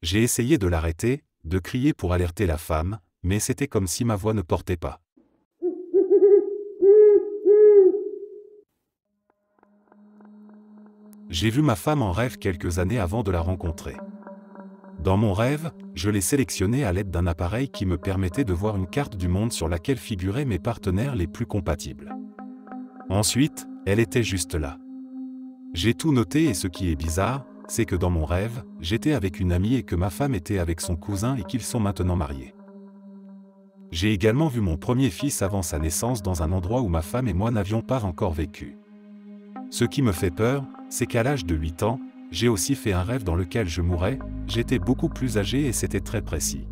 J'ai essayé de l'arrêter, de crier pour alerter la femme, mais c'était comme si ma voix ne portait pas. J'ai vu ma femme en rêve quelques années avant de la rencontrer. Dans mon rêve, je l'ai sélectionnée à l'aide d'un appareil qui me permettait de voir une carte du monde sur laquelle figuraient mes partenaires les plus compatibles. Ensuite, elle était juste là. J'ai tout noté et ce qui est bizarre, c'est que dans mon rêve, j'étais avec une amie et que ma femme était avec son cousin et qu'ils sont maintenant mariés. J'ai également vu mon premier fils avant sa naissance dans un endroit où ma femme et moi n'avions pas encore vécu. Ce qui me fait peur, c'est qu'à l'âge de 8 ans, j'ai aussi fait un rêve dans lequel je mourais, j'étais beaucoup plus âgé et c'était très précis.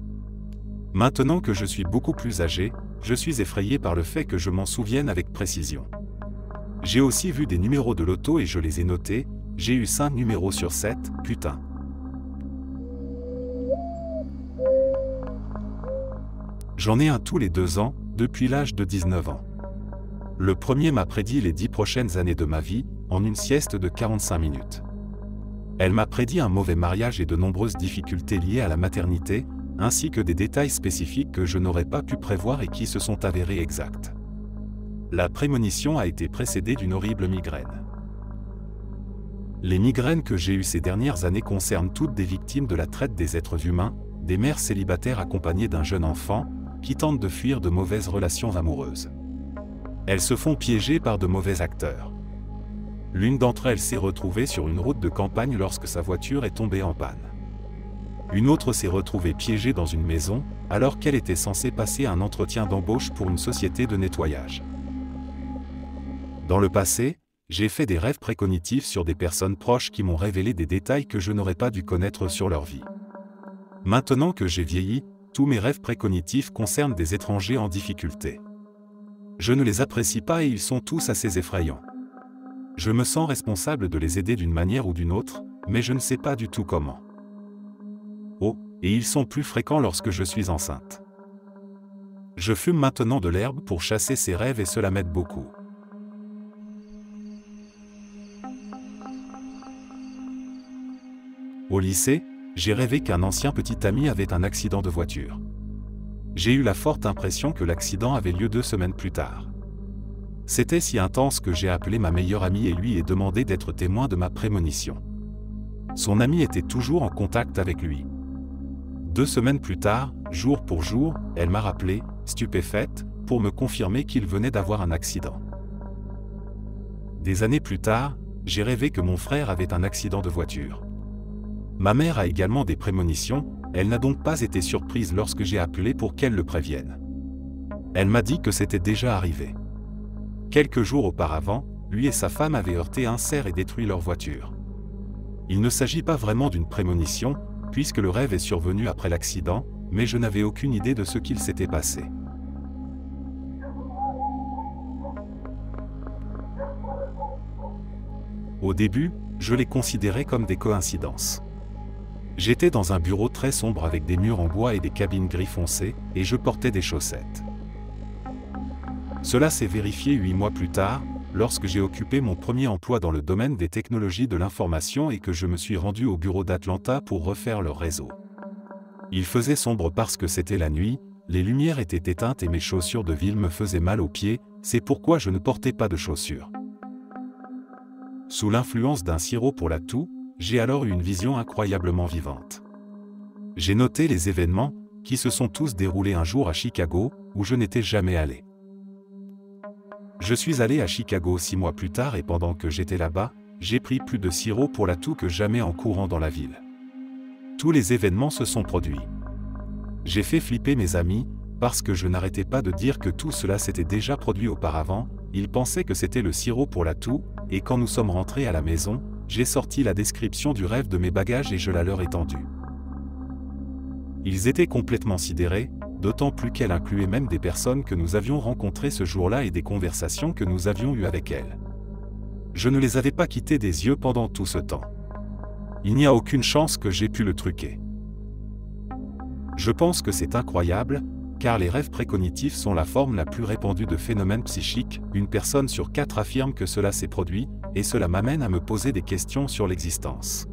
Maintenant que je suis beaucoup plus âgé, je suis effrayé par le fait que je m'en souvienne avec précision. J'ai aussi vu des numéros de loto et je les ai notés, j'ai eu 5 numéros sur 7, putain. J'en ai un tous les 2 ans, depuis l'âge de 19 ans. Le premier m'a prédit les 10 prochaines années de ma vie, en une sieste de 45 minutes. Elle m'a prédit un mauvais mariage et de nombreuses difficultés liées à la maternité, ainsi que des détails spécifiques que je n'aurais pas pu prévoir et qui se sont avérés exacts. La prémonition a été précédée d'une horrible migraine. Les migraines que j'ai eues ces dernières années concernent toutes des victimes de la traite des êtres humains, des mères célibataires accompagnées d'un jeune enfant, qui tentent de fuir de mauvaises relations amoureuses. Elles se font piéger par de mauvais acteurs. L'une d'entre elles s'est retrouvée sur une route de campagne lorsque sa voiture est tombée en panne. Une autre s'est retrouvée piégée dans une maison, alors qu'elle était censée passer un entretien d'embauche pour une société de nettoyage. Dans le passé, j'ai fait des rêves précognitifs sur des personnes proches qui m'ont révélé des détails que je n'aurais pas dû connaître sur leur vie. Maintenant que j'ai vieilli, tous mes rêves précognitifs concernent des étrangers en difficulté. Je ne les apprécie pas et ils sont tous assez effrayants. Je me sens responsable de les aider d'une manière ou d'une autre, mais je ne sais pas du tout comment. Oh, et ils sont plus fréquents lorsque je suis enceinte. Je fume maintenant de l'herbe pour chasser ces rêves et cela m'aide beaucoup. Au lycée, j'ai rêvé qu'un ancien petit ami avait un accident de voiture. J'ai eu la forte impression que l'accident avait lieu 2 semaines plus tard. C'était si intense que j'ai appelé ma meilleure amie et lui ai demandé d'être témoin de ma prémonition. Son amie était toujours en contact avec lui. 2 semaines plus tard, jour pour jour, elle m'a rappelé, stupéfaite, pour me confirmer qu'il venait d'avoir un accident. Des années plus tard, j'ai rêvé que mon frère avait un accident de voiture. Ma mère a également des prémonitions, elle n'a donc pas été surprise lorsque j'ai appelé pour qu'elle le prévienne. Elle m'a dit que c'était déjà arrivé. Quelques jours auparavant, lui et sa femme avaient heurté un cerf et détruit leur voiture. Il ne s'agit pas vraiment d'une prémonition, puisque le rêve est survenu après l'accident, mais je n'avais aucune idée de ce qu'il s'était passé. Au début, je les considérais comme des coïncidences. J'étais dans un bureau très sombre avec des murs en bois et des cabines gris foncé, et je portais des chaussettes. Cela s'est vérifié 8 mois plus tard, lorsque j'ai occupé mon premier emploi dans le domaine des technologies de l'information et que je me suis rendu au bureau d'Atlanta pour refaire leur réseau. Il faisait sombre parce que c'était la nuit, les lumières étaient éteintes et mes chaussures de ville me faisaient mal aux pieds, c'est pourquoi je ne portais pas de chaussures. Sous l'influence d'un sirop pour la toux, j'ai alors eu une vision incroyablement vivante. J'ai noté les événements, qui se sont tous déroulés un jour à Chicago, où je n'étais jamais allé. Je suis allé à Chicago 6 mois plus tard et pendant que j'étais là-bas, j'ai pris plus de sirop pour la toux que jamais en courant dans la ville. Tous les événements se sont produits. J'ai fait flipper mes amis, parce que je n'arrêtais pas de dire que tout cela s'était déjà produit auparavant, ils pensaient que c'était le sirop pour la toux, et quand nous sommes rentrés à la maison, j'ai sorti la description du rêve de mes bagages et je la leur ai tendue. Ils étaient complètement sidérés, d'autant plus qu'elle incluait même des personnes que nous avions rencontrées ce jour-là et des conversations que nous avions eues avec elles. Je ne les avais pas quittées des yeux pendant tout ce temps. Il n'y a aucune chance que j'ai pu le truquer. Je pense que c'est incroyable, car les rêves précognitifs sont la forme la plus répandue de phénomènes psychiques, une personne sur 4 affirme que cela s'est produit, et cela m'amène à me poser des questions sur l'existence.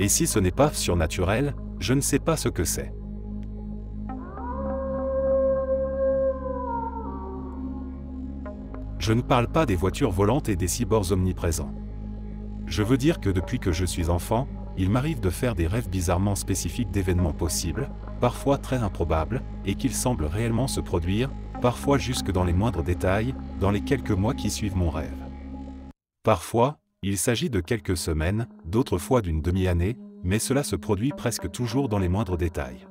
Et si ce n'est pas surnaturel, je ne sais pas ce que c'est. Je ne parle pas des voitures volantes et des cyborgs omniprésents. Je veux dire que depuis que je suis enfant, il m'arrive de faire des rêves bizarrement spécifiques d'événements possibles, parfois très improbables, et qu'ils semblent réellement se produire, parfois jusque dans les moindres détails, dans les quelques mois qui suivent mon rêve. Parfois, il s'agit de quelques semaines, d'autres fois d'une demi-année, mais cela se produit presque toujours dans les moindres détails.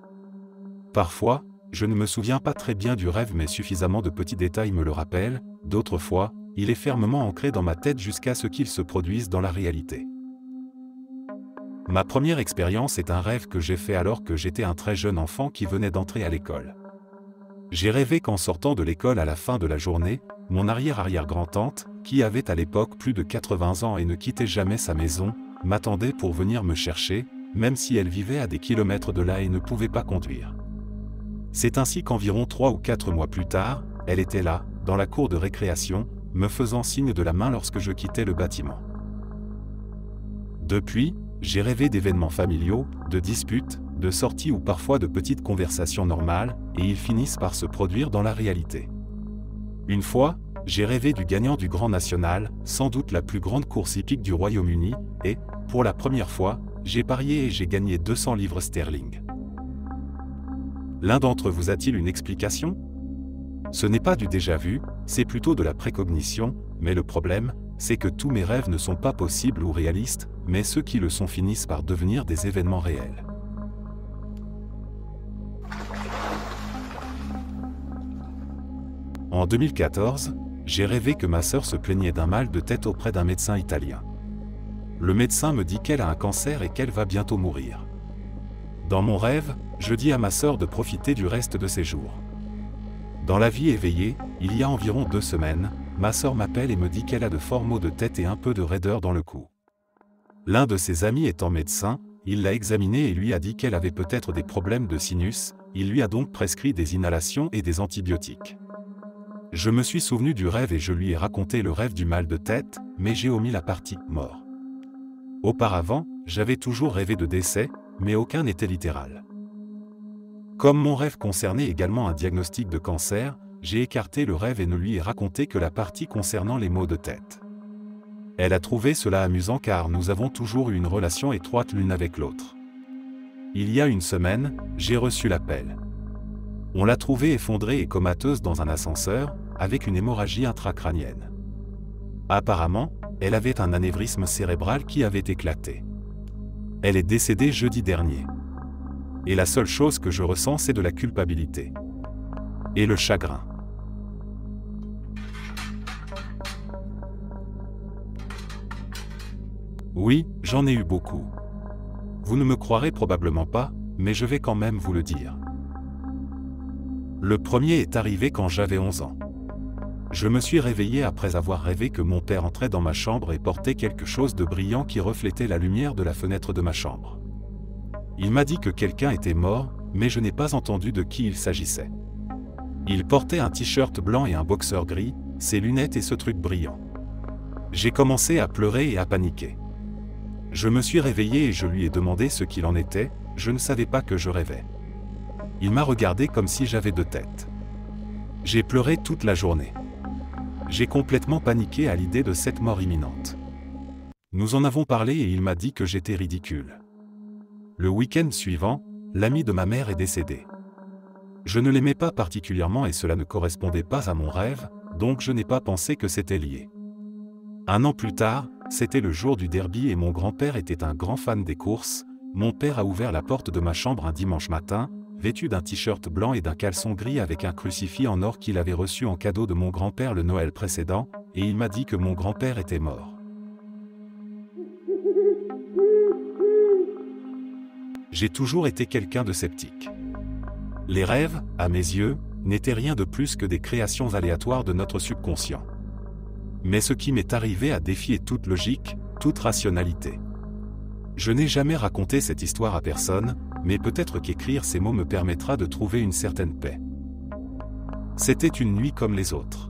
Parfois, je ne me souviens pas très bien du rêve mais suffisamment de petits détails me le rappellent, d'autres fois, il est fermement ancré dans ma tête jusqu'à ce qu'il se produise dans la réalité. Ma première expérience est un rêve que j'ai fait alors que j'étais un très jeune enfant qui venait d'entrer à l'école. J'ai rêvé qu'en sortant de l'école à la fin de la journée, mon arrière-arrière-grand-tante, qui avait à l'époque plus de 80 ans et ne quittait jamais sa maison, m'attendait pour venir me chercher, même si elle vivait à des kilomètres de là et ne pouvait pas conduire. C'est ainsi qu'environ 3 ou 4 mois plus tard, elle était là, dans la cour de récréation, me faisant signe de la main lorsque je quittais le bâtiment. Depuis, j'ai rêvé d'événements familiaux, de disputes, de sorties ou parfois de petites conversations normales, et ils finissent par se produire dans la réalité. Une fois, j'ai rêvé du gagnant du Grand National, sans doute la plus grande course hippique du Royaume-Uni, et, pour la première fois, j'ai parié et j'ai gagné 200 livres sterling. L'un d'entre vous a-t-il une explication ? Ce n'est pas du déjà-vu, c'est plutôt de la précognition, mais le problème, c'est que tous mes rêves ne sont pas possibles ou réalistes, mais ceux qui le sont finissent par devenir des événements réels. En 2014, j'ai rêvé que ma sœur se plaignait d'un mal de tête auprès d'un médecin italien. Le médecin me dit qu'elle a un cancer et qu'elle va bientôt mourir. Dans mon rêve, je dis à ma sœur de profiter du reste de ses jours. Dans la vie éveillée, il y a environ 2 semaines, ma sœur m'appelle et me dit qu'elle a de forts maux de tête et un peu de raideur dans le cou. L'un de ses amis étant médecin, il l'a examinée et lui a dit qu'elle avait peut-être des problèmes de sinus, il lui a donc prescrit des inhalations et des antibiotiques. Je me suis souvenu du rêve et je lui ai raconté le rêve du mal de tête, mais j'ai omis la partie « mort ». Auparavant, j'avais toujours rêvé de décès, mais aucun n'était littéral. Comme mon rêve concernait également un diagnostic de cancer, j'ai écarté le rêve et ne lui ai raconté que la partie concernant les maux de tête. Elle a trouvé cela amusant car nous avons toujours eu une relation étroite l'une avec l'autre. Il y a une semaine, j'ai reçu l'appel. On l'a trouvée effondrée et comateuse dans un ascenseur, avec une hémorragie intracrânienne. Apparemment, elle avait un anévrisme cérébral qui avait éclaté. Elle est décédée jeudi dernier. Et la seule chose que je ressens, c'est de la culpabilité. Et le chagrin. Oui, j'en ai eu beaucoup. Vous ne me croirez probablement pas, mais je vais quand même vous le dire. Le premier est arrivé quand j'avais 11 ans. Je me suis réveillé après avoir rêvé que mon père entrait dans ma chambre et portait quelque chose de brillant qui reflétait la lumière de la fenêtre de ma chambre. Il m'a dit que quelqu'un était mort, mais je n'ai pas entendu de qui il s'agissait. Il portait un t-shirt blanc et un boxeur gris, ses lunettes et ce truc brillant. J'ai commencé à pleurer et à paniquer. Je me suis réveillé et je lui ai demandé ce qu'il en était, je ne savais pas que je rêvais. Il m'a regardé comme si j'avais 2 têtes. J'ai pleuré toute la journée. J'ai complètement paniqué à l'idée de cette mort imminente. Nous en avons parlé et il m'a dit que j'étais ridicule. Le week-end suivant, l'ami de ma mère est décédé. Je ne l'aimais pas particulièrement et cela ne correspondait pas à mon rêve, donc je n'ai pas pensé que c'était lié. 1 an plus tard, c'était le jour du derby et mon grand-père était un grand fan des courses. Mon père a ouvert la porte de ma chambre un dimanche matin, vêtu d'un t-shirt blanc et d'un caleçon gris avec un crucifix en or qu'il avait reçu en cadeau de mon grand-père le Noël précédent, et il m'a dit que mon grand-père était mort. J'ai toujours été quelqu'un de sceptique. Les rêves, à mes yeux, n'étaient rien de plus que des créations aléatoires de notre subconscient. Mais ce qui m'est arrivé a défié toute logique, toute rationalité. Je n'ai jamais raconté cette histoire à personne, mais peut-être qu'écrire ces mots me permettra de trouver une certaine paix. C'était une nuit comme les autres.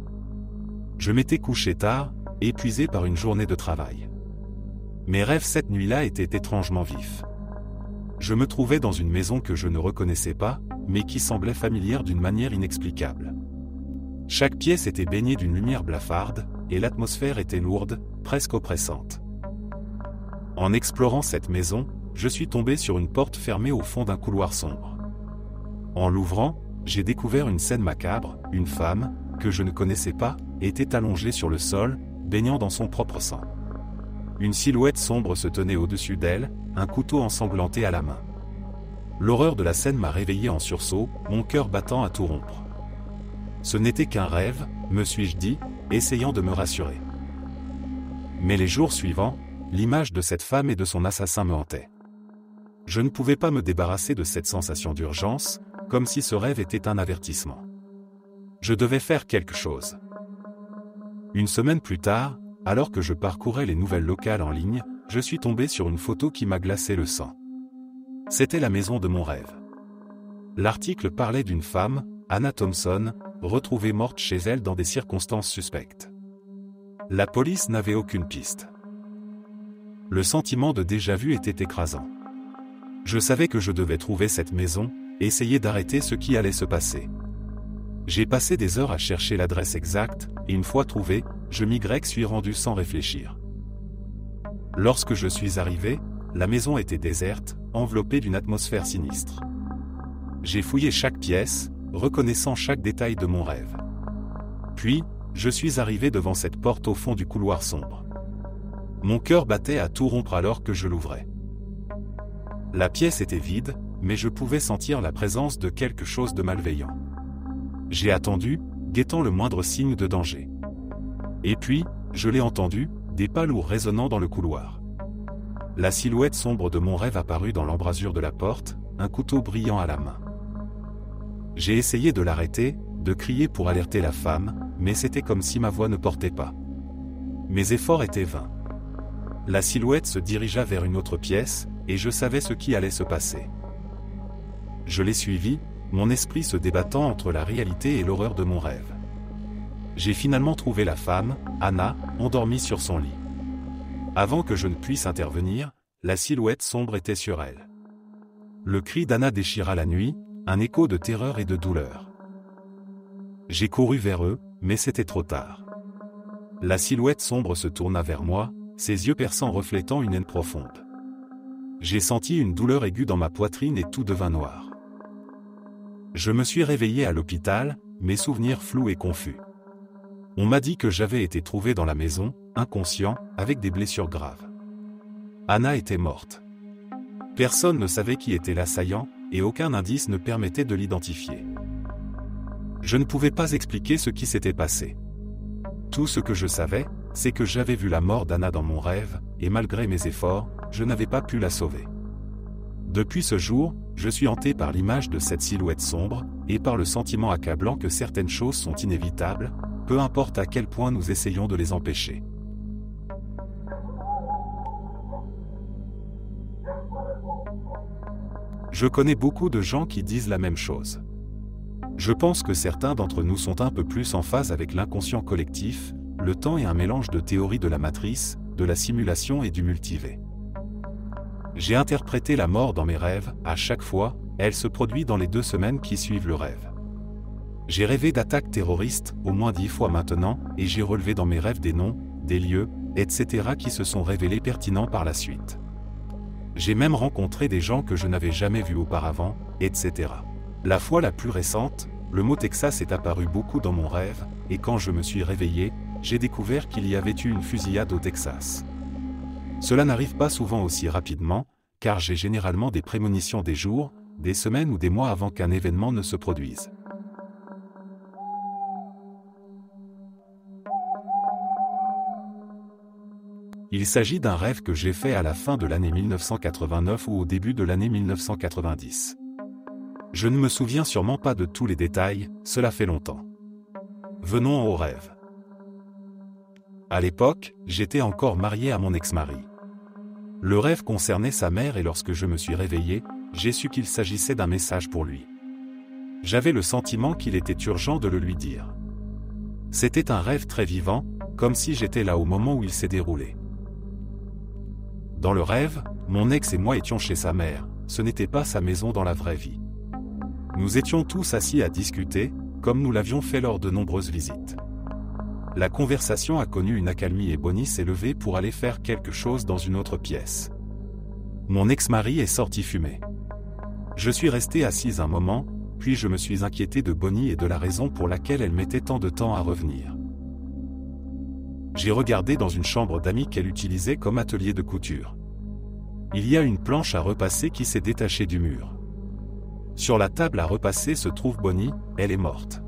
Je m'étais couché tard, épuisé par une journée de travail. Mes rêves cette nuit-là étaient étrangement vifs. Je me trouvais dans une maison que je ne reconnaissais pas, mais qui semblait familière d'une manière inexplicable. Chaque pièce était baignée d'une lumière blafarde, et l'atmosphère était lourde, presque oppressante. En explorant cette maison, je suis tombé sur une porte fermée au fond d'un couloir sombre. En l'ouvrant, j'ai découvert une scène macabre. Une femme, que je ne connaissais pas, était allongée sur le sol, baignant dans son propre sang. Une silhouette sombre se tenait au-dessus d'elle, un couteau ensanglanté à la main. L'horreur de la scène m'a réveillé en sursaut, mon cœur battant à tout rompre. Ce n'était qu'un rêve, me suis-je dit, essayant de me rassurer. Mais les jours suivants, l'image de cette femme et de son assassin me hantait. Je ne pouvais pas me débarrasser de cette sensation d'urgence, comme si ce rêve était un avertissement. Je devais faire quelque chose. Une semaine plus tard, alors que je parcourais les nouvelles locales en ligne, je suis tombé sur une photo qui m'a glacé le sang. C'était la maison de mon rêve. L'article parlait d'une femme, Anna Thompson, retrouvée morte chez elle dans des circonstances suspectes. La police n'avait aucune piste. Le sentiment de déjà-vu était écrasant. Je savais que je devais trouver cette maison, essayer d'arrêter ce qui allait se passer. J'ai passé des heures à chercher l'adresse exacte, et une fois trouvé, je m'y suis rendu sans réfléchir. Lorsque je suis arrivé, la maison était déserte, enveloppée d'une atmosphère sinistre. J'ai fouillé chaque pièce, reconnaissant chaque détail de mon rêve. Puis, je suis arrivé devant cette porte au fond du couloir sombre. Mon cœur battait à tout rompre alors que je l'ouvrais. La pièce était vide, mais je pouvais sentir la présence de quelque chose de malveillant. J'ai attendu, guettant le moindre signe de danger. Et puis, je l'ai entendu, des pas lourds résonnant dans le couloir. La silhouette sombre de mon rêve apparut dans l'embrasure de la porte, un couteau brillant à la main. J'ai essayé de l'arrêter, de crier pour alerter la femme, mais c'était comme si ma voix ne portait pas. Mes efforts étaient vains. La silhouette se dirigea vers une autre pièce, et je savais ce qui allait se passer. Je l'ai suivi, mon esprit se débattant entre la réalité et l'horreur de mon rêve. J'ai finalement trouvé la femme, Anna, endormie sur son lit. Avant que je ne puisse intervenir, la silhouette sombre était sur elle. Le cri d'Anna déchira la nuit, un écho de terreur et de douleur. J'ai couru vers eux, mais c'était trop tard. La silhouette sombre se tourna vers moi, ses yeux perçants reflétant une haine profonde. J'ai senti une douleur aiguë dans ma poitrine et tout devint noir. Je me suis réveillé à l'hôpital, mes souvenirs flous et confus. On m'a dit que j'avais été trouvé dans la maison, inconscient, avec des blessures graves. Anna était morte. Personne ne savait qui était l'assaillant, et aucun indice ne permettait de l'identifier. Je ne pouvais pas expliquer ce qui s'était passé. Tout ce que je savais, c'est que j'avais vu la mort d'Anna dans mon rêve, et malgré mes efforts, je n'avais pas pu la sauver. Depuis ce jour, je suis hanté par l'image de cette silhouette sombre, et par le sentiment accablant que certaines choses sont inévitables, peu importe à quel point nous essayons de les empêcher. Je connais beaucoup de gens qui disent la même chose. Je pense que certains d'entre nous sont un peu plus en phase avec l'inconscient collectif, le temps est un mélange de théories de la matrice, de la simulation et du multivers. J'ai interprété la mort dans mes rêves, à chaque fois, elle se produit dans les 2 semaines qui suivent le rêve. J'ai rêvé d'attaques terroristes, au moins 10 fois maintenant, et j'ai relevé dans mes rêves des noms, des lieux, etc. qui se sont révélés pertinents par la suite. J'ai même rencontré des gens que je n'avais jamais vus auparavant, etc. La fois la plus récente, le mot Texas est apparu beaucoup dans mon rêve, et quand je me suis réveillé, j'ai découvert qu'il y avait eu une fusillade au Texas. Cela n'arrive pas souvent aussi rapidement, car j'ai généralement des prémonitions des jours, des semaines ou des mois avant qu'un événement ne se produise. Il s'agit d'un rêve que j'ai fait à la fin de l'année 1989 ou au début de l'année 1990. Je ne me souviens sûrement pas de tous les détails, cela fait longtemps. Venons au rêve. À l'époque, j'étais encore marié à mon ex-mari. Le rêve concernait sa mère et lorsque je me suis réveillé, j'ai su qu'il s'agissait d'un message pour lui. J'avais le sentiment qu'il était urgent de le lui dire. C'était un rêve très vivant, comme si j'étais là au moment où il s'est déroulé. Dans le rêve, mon ex et moi étions chez sa mère, ce n'était pas sa maison dans la vraie vie. Nous étions tous assis à discuter, comme nous l'avions fait lors de nombreuses visites. La conversation a connu une accalmie et Bonnie s'est levée pour aller faire quelque chose dans une autre pièce. Mon ex-mari est sorti fumer. Je suis resté assise un moment, puis je me suis inquiété de Bonnie et de la raison pour laquelle elle mettait tant de temps à revenir. J'ai regardé dans une chambre d'amis qu'elle utilisait comme atelier de couture. Il y a une planche à repasser qui s'est détachée du mur. Sur la table à repasser se trouve Bonnie, elle est morte.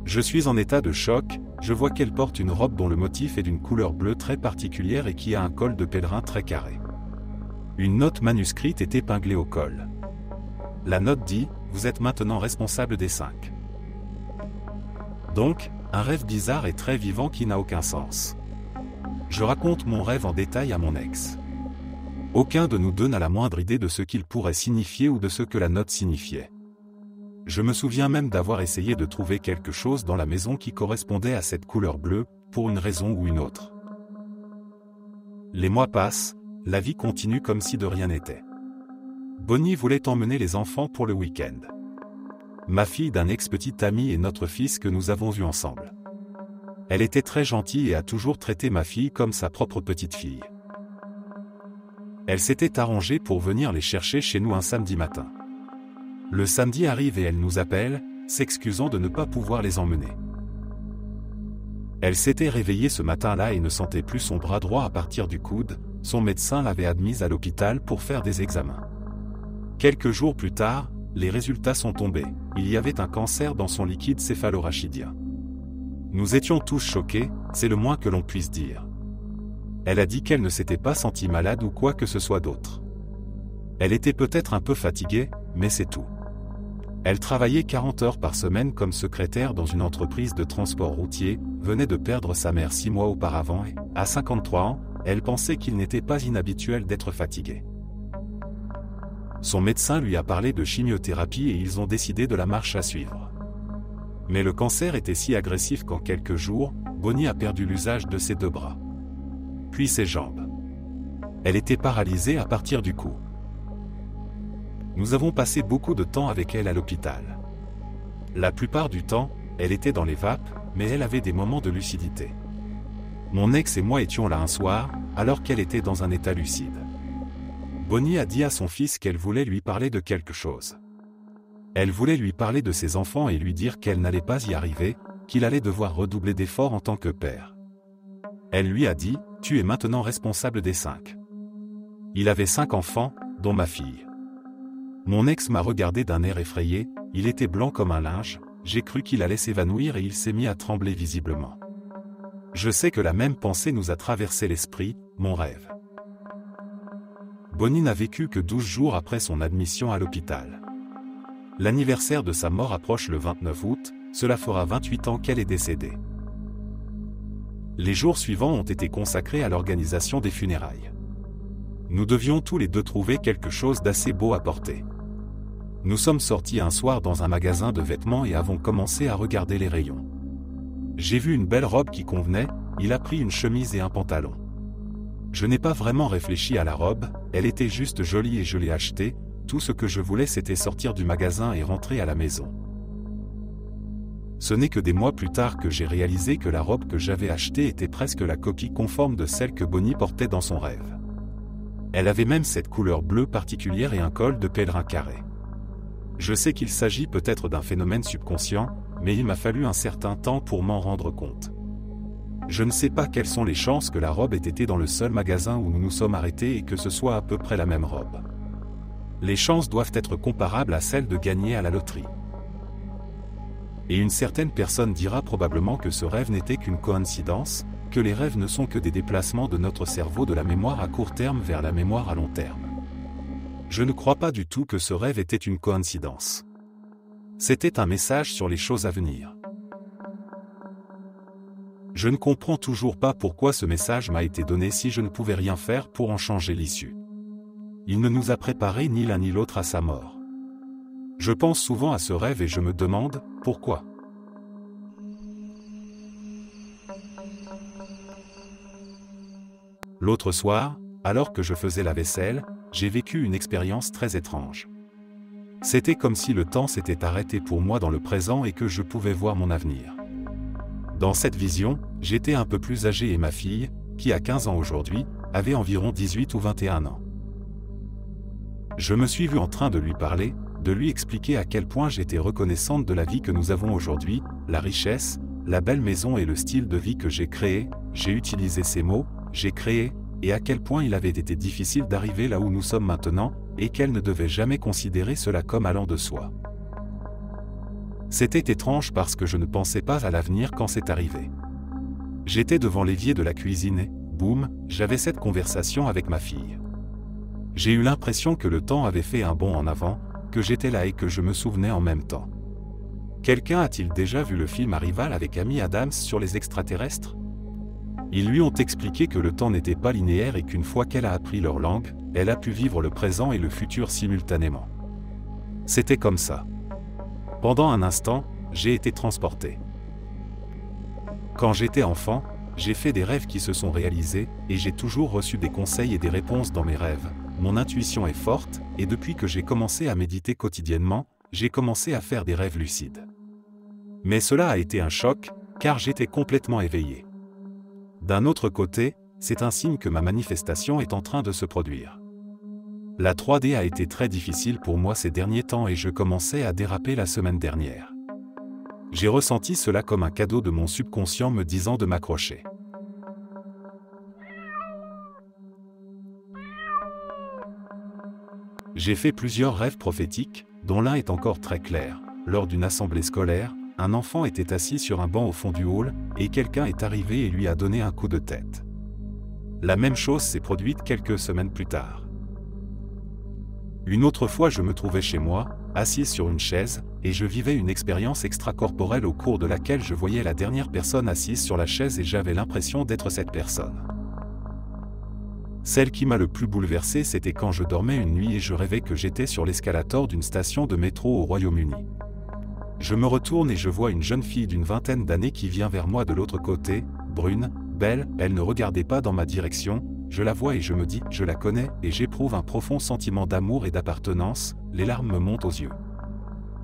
Je suis en état de choc, je vois qu'elle porte une robe dont le motif est d'une couleur bleue très particulière et qui a un col de pèlerin très carré. Une note manuscrite est épinglée au col. La note dit « Vous êtes maintenant responsable des 5 ». Donc, un rêve bizarre et très vivant qui n'a aucun sens. Je raconte mon rêve en détail à mon ex. Aucun de nous deux n'a la moindre idée de ce qu'il pourrait signifier ou de ce que la note signifiait. Je me souviens même d'avoir essayé de trouver quelque chose dans la maison qui correspondait à cette couleur bleue, pour une raison ou une autre. Les mois passent, la vie continue comme si de rien n'était. Bonnie voulait emmener les enfants pour le week-end. Ma fille d'un ex-petit ami et notre fils que nous avons vu ensemble. Elle était très gentille et a toujours traité ma fille comme sa propre petite fille. Elle s'était arrangée pour venir les chercher chez nous un samedi matin. Le samedi arrive et elle nous appelle, s'excusant de ne pas pouvoir les emmener. Elle s'était réveillée ce matin-là et ne sentait plus son bras droit à partir du coude, son médecin l'avait admise à l'hôpital pour faire des examens. Quelques jours plus tard, les résultats sont tombés, il y avait un cancer dans son liquide céphalorachidien. Nous étions tous choqués, c'est le moins que l'on puisse dire. Elle a dit qu'elle ne s'était pas sentie malade ou quoi que ce soit d'autre. Elle était peut-être un peu fatiguée, mais c'est tout. Elle travaillait 40 heures par semaine comme secrétaire dans une entreprise de transport routier, venait de perdre sa mère 6 mois auparavant et, à 53 ans, elle pensait qu'il n'était pas inhabituel d'être fatiguée. Son médecin lui a parlé de chimiothérapie et ils ont décidé de la marche à suivre. Mais le cancer était si agressif qu'en quelques jours, Bonnie a perdu l'usage de ses 2 bras. Puis ses jambes. Elle était paralysée à partir du cou. Nous avons passé beaucoup de temps avec elle à l'hôpital. La plupart du temps, elle était dans les vapes, mais elle avait des moments de lucidité. Mon ex et moi étions là un soir, alors qu'elle était dans un état lucide. Bonnie a dit à son fils qu'elle voulait lui parler de quelque chose. Elle voulait lui parler de ses enfants et lui dire qu'elle n'allait pas y arriver, qu'il allait devoir redoubler d'efforts en tant que père. Elle lui a dit « Tu es maintenant responsable des 5 ». Il avait 5 enfants, dont ma fille. Mon ex m'a regardé d'un air effrayé, il était blanc comme un linge, j'ai cru qu'il allait s'évanouir et il s'est mis à trembler visiblement. Je sais que la même pensée nous a traversé l'esprit, mon rêve. Bonnie n'a vécu que 12 jours après son admission à l'hôpital. L'anniversaire de sa mort approche le 29 août, cela fera 28 ans qu'elle est décédée. Les jours suivants ont été consacrés à l'organisation des funérailles. Nous devions tous les deux trouver quelque chose d'assez beau à porter. Nous sommes sortis un soir dans un magasin de vêtements et avons commencé à regarder les rayons. J'ai vu une belle robe qui convenait, il a pris une chemise et un pantalon. Je n'ai pas vraiment réfléchi à la robe, elle était juste jolie et je l'ai achetée, tout ce que je voulais c'était sortir du magasin et rentrer à la maison. Ce n'est que des mois plus tard que j'ai réalisé que la robe que j'avais achetée était presque la copie conforme de celle que Bonnie portait dans son rêve. Elle avait même cette couleur bleue particulière et un col de pèlerin carré. Je sais qu'il s'agit peut-être d'un phénomène subconscient, mais il m'a fallu un certain temps pour m'en rendre compte. Je ne sais pas quelles sont les chances que la robe ait été dans le seul magasin où nous nous sommes arrêtés et que ce soit à peu près la même robe. Les chances doivent être comparables à celles de gagner à la loterie. Et une certaine personne dira probablement que ce rêve n'était qu'une coïncidence, que les rêves ne sont que des déplacements de notre cerveau de la mémoire à court terme vers la mémoire à long terme. Je ne crois pas du tout que ce rêve était une coïncidence. C'était un message sur les choses à venir. Je ne comprends toujours pas pourquoi ce message m'a été donné si je ne pouvais rien faire pour en changer l'issue. Il ne nous a préparés ni l'un ni l'autre à sa mort. Je pense souvent à ce rêve et je me demande, pourquoi ? L'autre soir, alors que je faisais la vaisselle, j'ai vécu une expérience très étrange. C'était comme si le temps s'était arrêté pour moi dans le présent et que je pouvais voir mon avenir. Dans cette vision, j'étais un peu plus âgé et ma fille, qui a 15 ans aujourd'hui, avait environ 18 ou 21 ans. Je me suis vu en train de lui parler, de lui expliquer à quel point j'étais reconnaissante de la vie que nous avons aujourd'hui, la richesse, la belle maison et le style de vie que j'ai créé, j'ai utilisé ces mots, j'ai créé, et à quel point il avait été difficile d'arriver là où nous sommes maintenant, et qu'elle ne devait jamais considérer cela comme allant de soi. C'était étrange parce que je ne pensais pas à l'avenir quand c'est arrivé. J'étais devant l'évier de la cuisine et, boum, j'avais cette conversation avec ma fille. J'ai eu l'impression que le temps avait fait un bond en avant, que j'étais là et que je me souvenais en même temps. Quelqu'un a-t-il déjà vu le film Arrival avec Amy Adams sur les extraterrestres? Ils lui ont expliqué que le temps n'était pas linéaire et qu'une fois qu'elle a appris leur langue, elle a pu vivre le présent et le futur simultanément. C'était comme ça. Pendant un instant, j'ai été transporté. Quand j'étais enfant, j'ai fait des rêves qui se sont réalisés, et j'ai toujours reçu des conseils et des réponses dans mes rêves. Mon intuition est forte, et depuis que j'ai commencé à méditer quotidiennement, j'ai commencé à faire des rêves lucides. Mais cela a été un choc, car j'étais complètement éveillé. D'un autre côté, c'est un signe que ma manifestation est en train de se produire. La 3D a été très difficile pour moi ces derniers temps et je commençais à déraper la semaine dernière. J'ai ressenti cela comme un cadeau de mon subconscient me disant de m'accrocher. J'ai fait plusieurs rêves prophétiques, dont l'un est encore très clair. Lors d'une assemblée scolaire, un enfant était assis sur un banc au fond du hall, et quelqu'un est arrivé et lui a donné un coup de tête. La même chose s'est produite quelques semaines plus tard. Une autre fois je me trouvais chez moi, assise sur une chaise, et je vivais une expérience extracorporelle au cours de laquelle je voyais la dernière personne assise sur la chaise et j'avais l'impression d'être cette personne. Celle qui m'a le plus bouleversé, c'était quand je dormais une nuit et je rêvais que j'étais sur l'escalator d'une station de métro au Royaume-Uni. Je me retourne et je vois une jeune fille d'une vingtaine d'années qui vient vers moi de l'autre côté, brune, belle, elle ne regardait pas dans ma direction, je la vois et je me dis, je la connais, et j'éprouve un profond sentiment d'amour et d'appartenance, les larmes me montent aux yeux.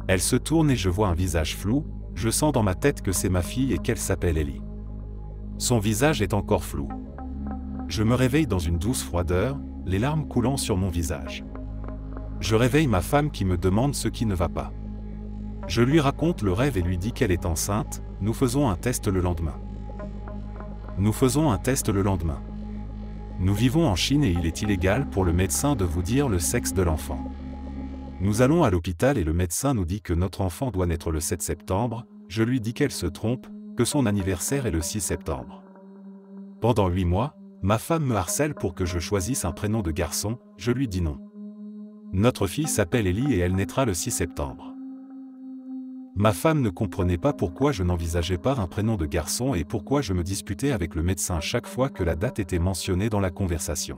Elle se tourne et je vois un visage flou, je sens dans ma tête que c'est ma fille et qu'elle s'appelle Ellie. Son visage est encore flou. Je me réveille dans une douce froideur, les larmes coulant sur mon visage. Je réveille ma femme qui me demande ce qui ne va pas. Je lui raconte le rêve et lui dis qu'elle est enceinte, nous faisons un test le lendemain. Nous vivons en Chine et il est illégal pour le médecin de vous dire le sexe de l'enfant. Nous allons à l'hôpital et le médecin nous dit que notre enfant doit naître le 7 septembre, je lui dis qu'elle se trompe, que son anniversaire est le 6 septembre. Pendant 8 mois, ma femme me harcèle pour que je choisisse un prénom de garçon, je lui dis non. Notre fille s'appelle Ellie et elle naîtra le 6 septembre. Ma femme ne comprenait pas pourquoi je n'envisageais pas un prénom de garçon et pourquoi je me disputais avec le médecin chaque fois que la date était mentionnée dans la conversation.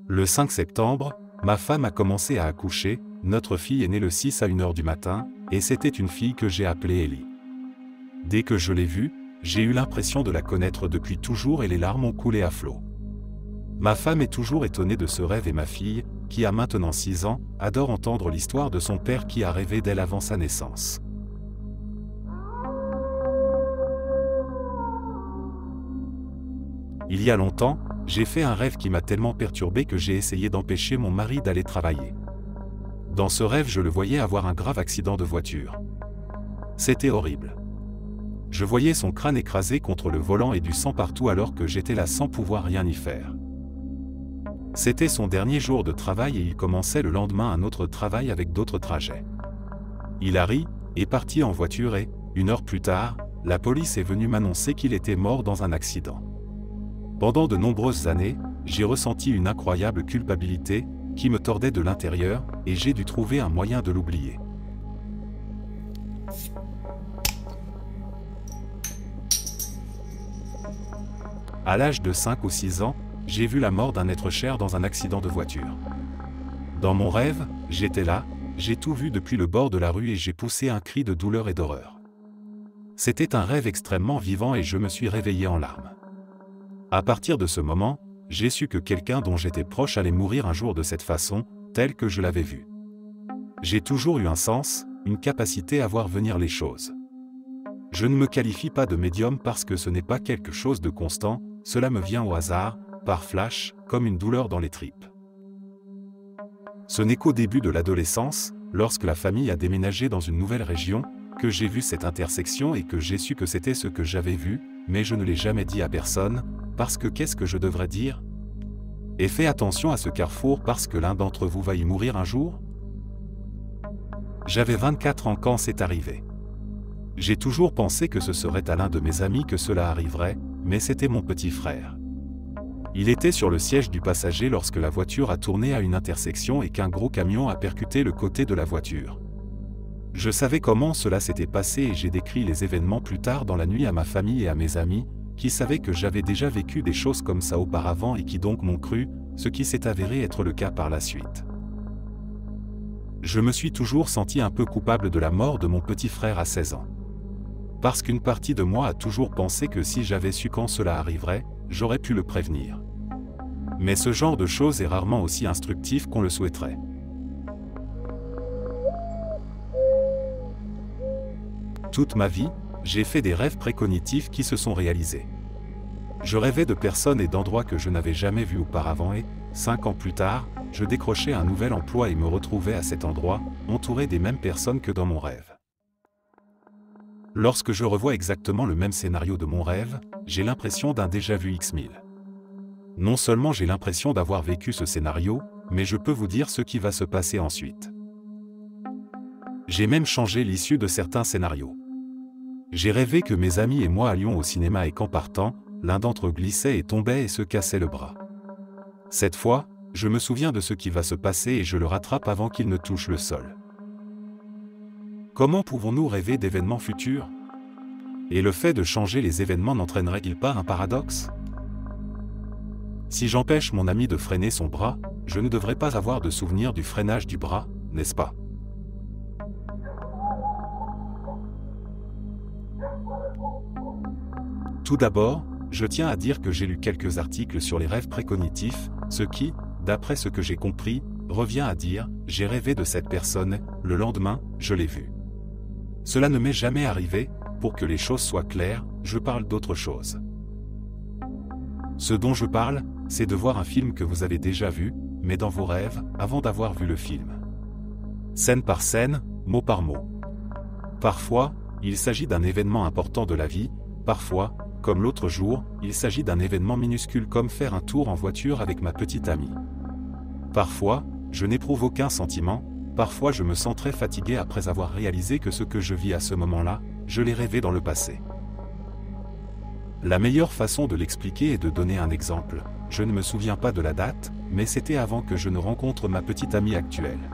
Le 5 septembre, ma femme a commencé à accoucher, notre fille est née le 6 à 1h du matin, et c'était une fille que j'ai appelée Ellie. Dès que je l'ai vue, j'ai eu l'impression de la connaître depuis toujours et les larmes ont coulé à flot. Ma femme est toujours étonnée de ce rêve et ma fille, qui a maintenant 6 ans, adore entendre l'histoire de son père qui a rêvé d'elle avant sa naissance. Il y a longtemps, j'ai fait un rêve qui m'a tellement perturbé que j'ai essayé d'empêcher mon mari d'aller travailler. Dans ce rêve, je le voyais avoir un grave accident de voiture. C'était horrible. Je voyais son crâne écrasé contre le volant et du sang partout alors que j'étais là sans pouvoir rien y faire. C'était son dernier jour de travail et il commençait le lendemain un autre travail avec d'autres trajets. Il a ri, est parti en voiture et, 1 heure plus tard, la police est venue m'annoncer qu'il était mort dans un accident. Pendant de nombreuses années, j'ai ressenti une incroyable culpabilité, qui me tordait de l'intérieur, et j'ai dû trouver un moyen de l'oublier. À l'âge de 5 ou 6 ans, j'ai vu la mort d'un être cher dans un accident de voiture. Dans mon rêve, j'étais là, j'ai tout vu depuis le bord de la rue et j'ai poussé un cri de douleur et d'horreur. C'était un rêve extrêmement vivant et je me suis réveillé en larmes. À partir de ce moment, j'ai su que quelqu'un dont j'étais proche allait mourir un jour de cette façon, telle que je l'avais vu. J'ai toujours eu un sens, une capacité à voir venir les choses. Je ne me qualifie pas de médium parce que ce n'est pas quelque chose de constant, cela me vient au hasard, par flash, comme une douleur dans les tripes. Ce n'est qu'au début de l'adolescence, lorsque la famille a déménagé dans une nouvelle région, que j'ai vu cette intersection et que j'ai su que c'était ce que j'avais vu, mais je ne l'ai jamais dit à personne, parce que qu'est-ce que je devrais dire? Et fais attention à ce carrefour parce que l'un d'entre vous va y mourir un jour? J'avais 24 ans quand c'est arrivé. J'ai toujours pensé que ce serait à l'un de mes amis que cela arriverait, mais c'était mon petit frère. Il était sur le siège du passager lorsque la voiture a tourné à une intersection et qu'un gros camion a percuté le côté de la voiture. Je savais comment cela s'était passé et j'ai décrit les événements plus tard dans la nuit à ma famille et à mes amis, qui savaient que j'avais déjà vécu des choses comme ça auparavant et qui donc m'ont cru, ce qui s'est avéré être le cas par la suite. Je me suis toujours senti un peu coupable de la mort de mon petit frère à 16 ans. Parce qu'une partie de moi a toujours pensé que si j'avais su quand cela arriverait, j'aurais pu le prévenir. Mais ce genre de choses est rarement aussi instructif qu'on le souhaiterait. Toute ma vie, j'ai fait des rêves précognitifs qui se sont réalisés. Je rêvais de personnes et d'endroits que je n'avais jamais vus auparavant et, 5 ans plus tard, je décrochais un nouvel emploi et me retrouvais à cet endroit, entouré des mêmes personnes que dans mon rêve. Lorsque je revois exactement le même scénario de mon rêve, j'ai l'impression d'un déjà-vu X1000. Non seulement j'ai l'impression d'avoir vécu ce scénario, mais je peux vous dire ce qui va se passer ensuite. J'ai même changé l'issue de certains scénarios. J'ai rêvé que mes amis et moi allions au cinéma et qu'en partant, l'un d'entre eux glissait et tombait et se cassait le bras. Cette fois, je me souviens de ce qui va se passer et je le rattrape avant qu'il ne touche le sol. Comment pouvons-nous rêver d'événements futurs? Et le fait de changer les événements n'entraînerait-il pas un paradoxe? Si j'empêche mon ami de freiner son bras, je ne devrais pas avoir de souvenir du freinage du bras, n'est-ce pas? Tout d'abord, je tiens à dire que j'ai lu quelques articles sur les rêves précognitifs, ce qui, d'après ce que j'ai compris, revient à dire « j'ai rêvé de cette personne, le lendemain, je l'ai vue ». Cela ne m'est jamais arrivé, pour que les choses soient claires, je parle d'autre chose. Ce dont je parle, c'est de voir un film que vous avez déjà vu, mais dans vos rêves, avant d'avoir vu le film. Scène par scène, mot par mot. Parfois, il s'agit d'un événement important de la vie, parfois, comme l'autre jour, il s'agit d'un événement minuscule comme faire un tour en voiture avec ma petite amie. Parfois, je n'éprouve aucun sentiment, parfois je me sens très fatigué après avoir réalisé que ce que je vis à ce moment-là, je l'ai rêvé dans le passé. La meilleure façon de l'expliquer est de donner un exemple. Je ne me souviens pas de la date, mais c'était avant que je ne rencontre ma petite amie actuelle.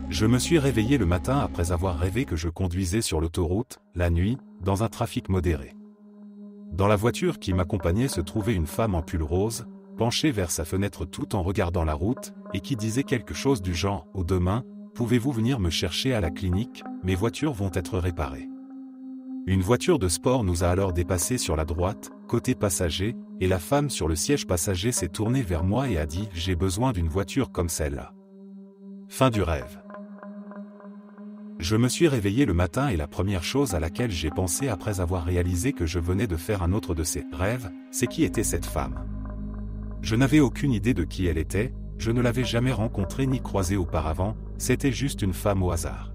Je me suis réveillé le matin après avoir rêvé que je conduisais sur l'autoroute, la nuit, dans un trafic modéré. Dans la voiture qui m'accompagnait se trouvait une femme en pull rose, penchée vers sa fenêtre tout en regardant la route, et qui disait quelque chose du genre « Oh demain, pouvez-vous venir me chercher à la clinique, mes voitures vont être réparées ». Une voiture de sport nous a alors dépassés sur la droite, côté passager, et la femme sur le siège passager s'est tournée vers moi et a dit « J'ai besoin d'une voiture comme celle-là ». Fin du rêve. Je me suis réveillé le matin et la première chose à laquelle j'ai pensé après avoir réalisé que je venais de faire un autre de ces rêves, c'est qui était cette femme. Je n'avais aucune idée de qui elle était, je ne l'avais jamais rencontrée ni croisée auparavant, c'était juste une femme au hasard.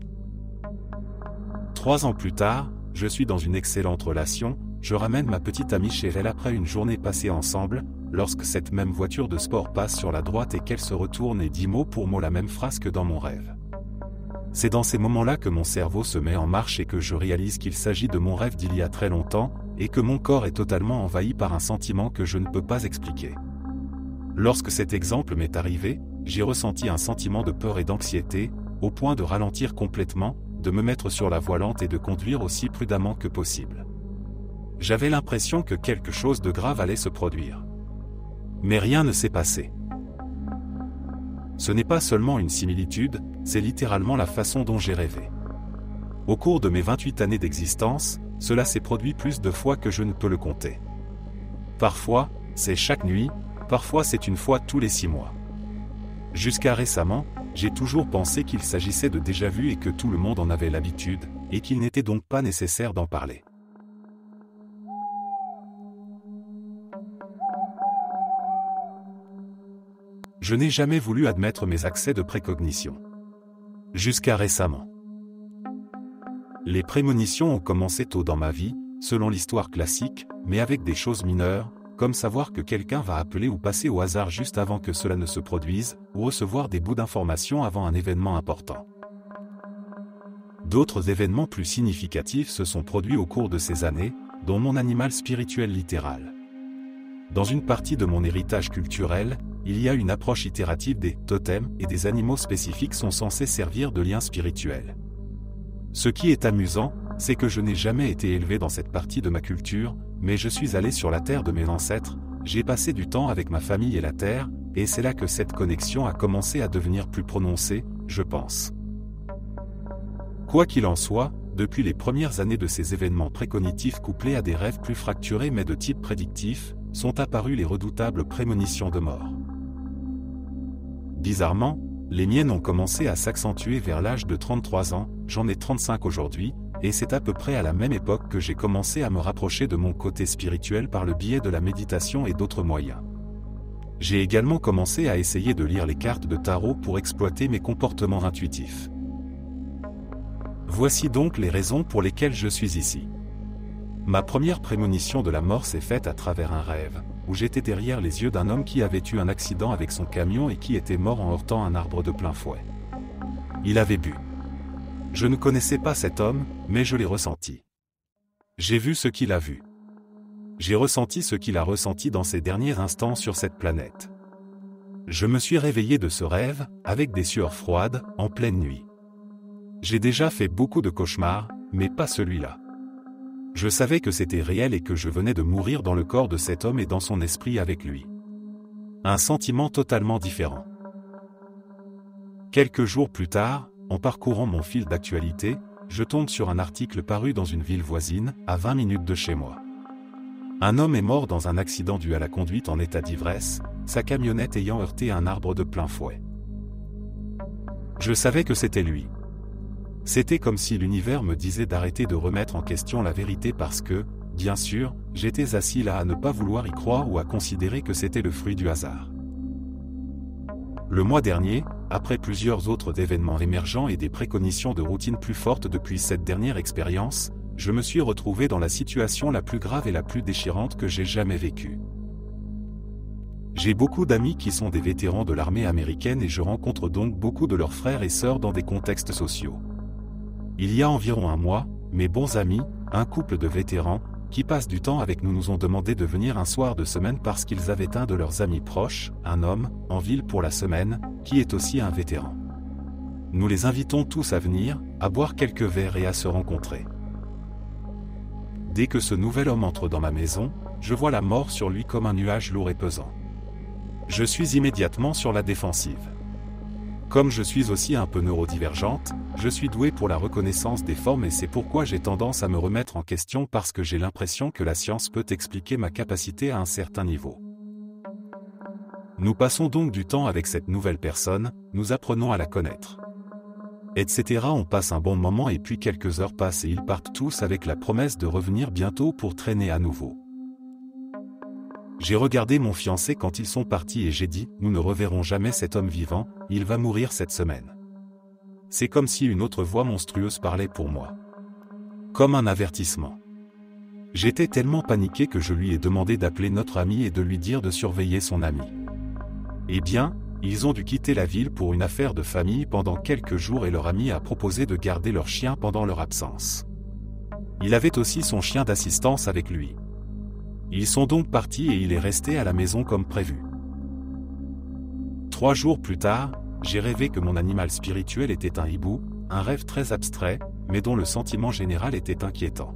3 ans plus tard, je suis dans une excellente relation, je ramène ma petite amie chez elle après une journée passée ensemble, lorsque cette même voiture de sport passe sur la droite et qu'elle se retourne et dit mot pour mot la même phrase que dans mon rêve. C'est dans ces moments-là que mon cerveau se met en marche et que je réalise qu'il s'agit de mon rêve d'il y a très longtemps, et que mon corps est totalement envahi par un sentiment que je ne peux pas expliquer. Lorsque cet exemple m'est arrivé, j'ai ressenti un sentiment de peur et d'anxiété, au point de ralentir complètement, de me mettre sur la voie lente et de conduire aussi prudemment que possible. J'avais l'impression que quelque chose de grave allait se produire. Mais rien ne s'est passé. Ce n'est pas seulement une similitude, c'est littéralement la façon dont j'ai rêvé. Au cours de mes 28 années d'existence, cela s'est produit plus de fois que je ne peux le compter. Parfois, c'est chaque nuit, Parfois c'est une fois tous les 6 mois. Jusqu'à récemment, j'ai toujours pensé qu'il s'agissait de déjà-vu et que tout le monde en avait l'habitude, et qu'il n'était donc pas nécessaire d'en parler. Je n'ai jamais voulu admettre mes accès de précognition. Jusqu'à récemment. Les prémonitions ont commencé tôt dans ma vie, selon l'histoire classique, mais avec des choses mineures, comme savoir que quelqu'un va appeler ou passer au hasard juste avant que cela ne se produise, ou recevoir des bouts d'informations avant un événement important. D'autres événements plus significatifs se sont produits au cours de ces années, dont mon animal spirituel littéral. Dans une partie de mon héritage culturel, il y a une approche itérative des totems et des animaux spécifiques sont censés servir de lien spirituel. Ce qui est amusant, c'est que je n'ai jamais été élevé dans cette partie de ma culture, mais je suis allé sur la terre de mes ancêtres, j'ai passé du temps avec ma famille et la terre, et c'est là que cette connexion a commencé à devenir plus prononcée, je pense. Quoi qu'il en soit, depuis les premières années de ces événements précognitifs couplés à des rêves plus fracturés mais de type prédictif, sont apparues les redoutables prémonitions de mort. Bizarrement, les miennes ont commencé à s'accentuer vers l'âge de 33 ans, j'en ai 35 aujourd'hui, et c'est à peu près à la même époque que j'ai commencé à me rapprocher de mon côté spirituel par le biais de la méditation et d'autres moyens. J'ai également commencé à essayer de lire les cartes de tarot pour exploiter mes comportements intuitifs. Voici donc les raisons pour lesquelles je suis ici. Ma première prémonition de la mort s'est faite à travers un rêve, où j'étais derrière les yeux d'un homme qui avait eu un accident avec son camion et qui était mort en heurtant un arbre de plein fouet. Il avait bu. Je ne connaissais pas cet homme, mais je l'ai ressenti. J'ai vu ce qu'il a vu. J'ai ressenti ce qu'il a ressenti dans ses derniers instants sur cette planète. Je me suis réveillé de ce rêve, avec des sueurs froides, en pleine nuit. J'ai déjà fait beaucoup de cauchemars, mais pas celui-là. Je savais que c'était réel et que je venais de mourir dans le corps de cet homme et dans son esprit avec lui. Un sentiment totalement différent. Quelques jours plus tard, en parcourant mon fil d'actualité, je tombe sur un article paru dans une ville voisine, à 20 minutes de chez moi. Un homme est mort dans un accident dû à la conduite en état d'ivresse, sa camionnette ayant heurté un arbre de plein fouet. Je savais que c'était lui. C'était comme si l'univers me disait d'arrêter de remettre en question la vérité parce que, bien sûr, j'étais assis là à ne pas vouloir y croire ou à considérer que c'était le fruit du hasard. Le mois dernier, après plusieurs autres événements émergents et des préconitions de routine plus fortes depuis cette dernière expérience, je me suis retrouvé dans la situation la plus grave et la plus déchirante que j'ai jamais vécue. J'ai beaucoup d'amis qui sont des vétérans de l'armée américaine et je rencontre donc beaucoup de leurs frères et sœurs dans des contextes sociaux. Il y a environ un mois, mes bons amis, un couple de vétérans, qui passent du temps avec nous ont demandé de venir un soir de semaine parce qu'ils avaient un de leurs amis proches, un homme, en ville pour la semaine, qui est aussi un vétéran. Nous les invitons tous à venir, à boire quelques verres et à se rencontrer. Dès que ce nouvel homme entre dans ma maison, je vois la mort sur lui comme un nuage lourd et pesant. Je suis immédiatement sur la défensive. Comme je suis aussi un peu neurodivergente, je suis douée pour la reconnaissance des formes et c'est pourquoi j'ai tendance à me remettre en question parce que j'ai l'impression que la science peut expliquer ma capacité à un certain niveau. Nous passons donc du temps avec cette nouvelle personne, nous apprenons à la connaître. Etc. On passe un bon moment et puis quelques heures passent et ils partent tous avec la promesse de revenir bientôt pour traîner à nouveau. J'ai regardé mon fiancé quand ils sont partis et j'ai dit, nous ne reverrons jamais cet homme vivant, il va mourir cette semaine. C'est comme si une autre voix monstrueuse parlait pour moi. Comme un avertissement. J'étais tellement paniqué que je lui ai demandé d'appeler notre ami et de lui dire de surveiller son ami. Eh bien, ils ont dû quitter la ville pour une affaire de famille pendant quelques jours et leur ami a proposé de garder leur chien pendant leur absence. Il avait aussi son chien d'assistance avec lui. Ils sont donc partis et il est resté à la maison comme prévu. 3 jours plus tard, j'ai rêvé que mon animal spirituel était un hibou, un rêve très abstrait, mais dont le sentiment général était inquiétant.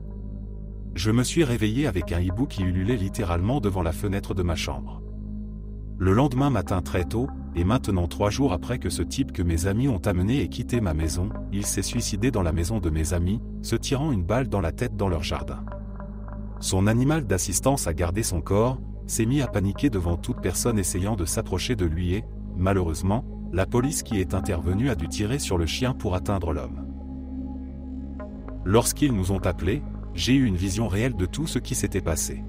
Je me suis réveillé avec un hibou qui ululait littéralement devant la fenêtre de ma chambre. Le lendemain matin très tôt, et maintenant 3 jours après que ce type que mes amis ont amené ait quitté ma maison, il s'est suicidé dans la maison de mes amis, se tirant une balle dans la tête dans leur jardin. Son animal d'assistance a gardé son corps, s'est mis à paniquer devant toute personne essayant de s'approcher de lui et, malheureusement, la police qui est intervenue a dû tirer sur le chien pour atteindre l'homme. Lorsqu'ils nous ont appelés, j'ai eu une vision réelle de tout ce qui s'était passé.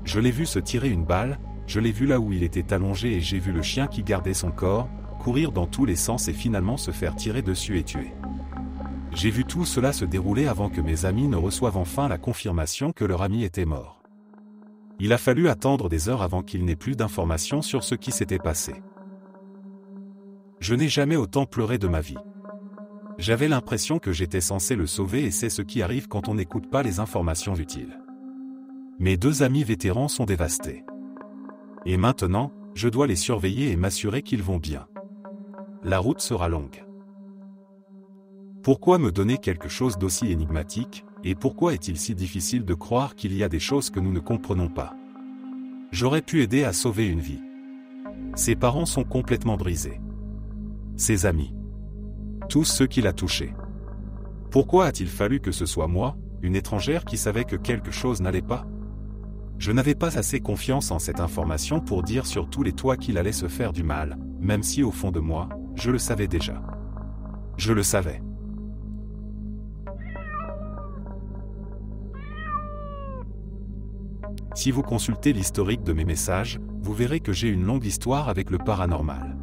Je l'ai vu se tirer une balle, je l'ai vu là où il était allongé et j'ai vu le chien qui gardait son corps, courir dans tous les sens et finalement se faire tirer dessus et tuer. J'ai vu tout cela se dérouler avant que mes amis ne reçoivent enfin la confirmation que leur ami était mort. Il a fallu attendre des heures avant qu'il n'ait plus d'informations sur ce qui s'était passé. Je n'ai jamais autant pleuré de ma vie. J'avais l'impression que j'étais censé le sauver et c'est ce qui arrive quand on n'écoute pas les informations utiles. Mes 2 amis vétérans sont dévastés. Et maintenant, je dois les surveiller et m'assurer qu'ils vont bien. La route sera longue. Pourquoi me donner quelque chose d'aussi énigmatique, et pourquoi est-il si difficile de croire qu'il y a des choses que nous ne comprenons pas? J'aurais pu aider à sauver une vie. Ses parents sont complètement brisés. Ses amis. Tous ceux qu'il a touchés. Pourquoi a-t-il fallu que ce soit moi, une étrangère qui savait que quelque chose n'allait pas? Je n'avais pas assez confiance en cette information pour dire sur tous les toits qu'il allait se faire du mal, même si au fond de moi, je le savais déjà. Je le savais. Si vous consultez l'historique de mes messages, vous verrez que j'ai une longue histoire avec le paranormal.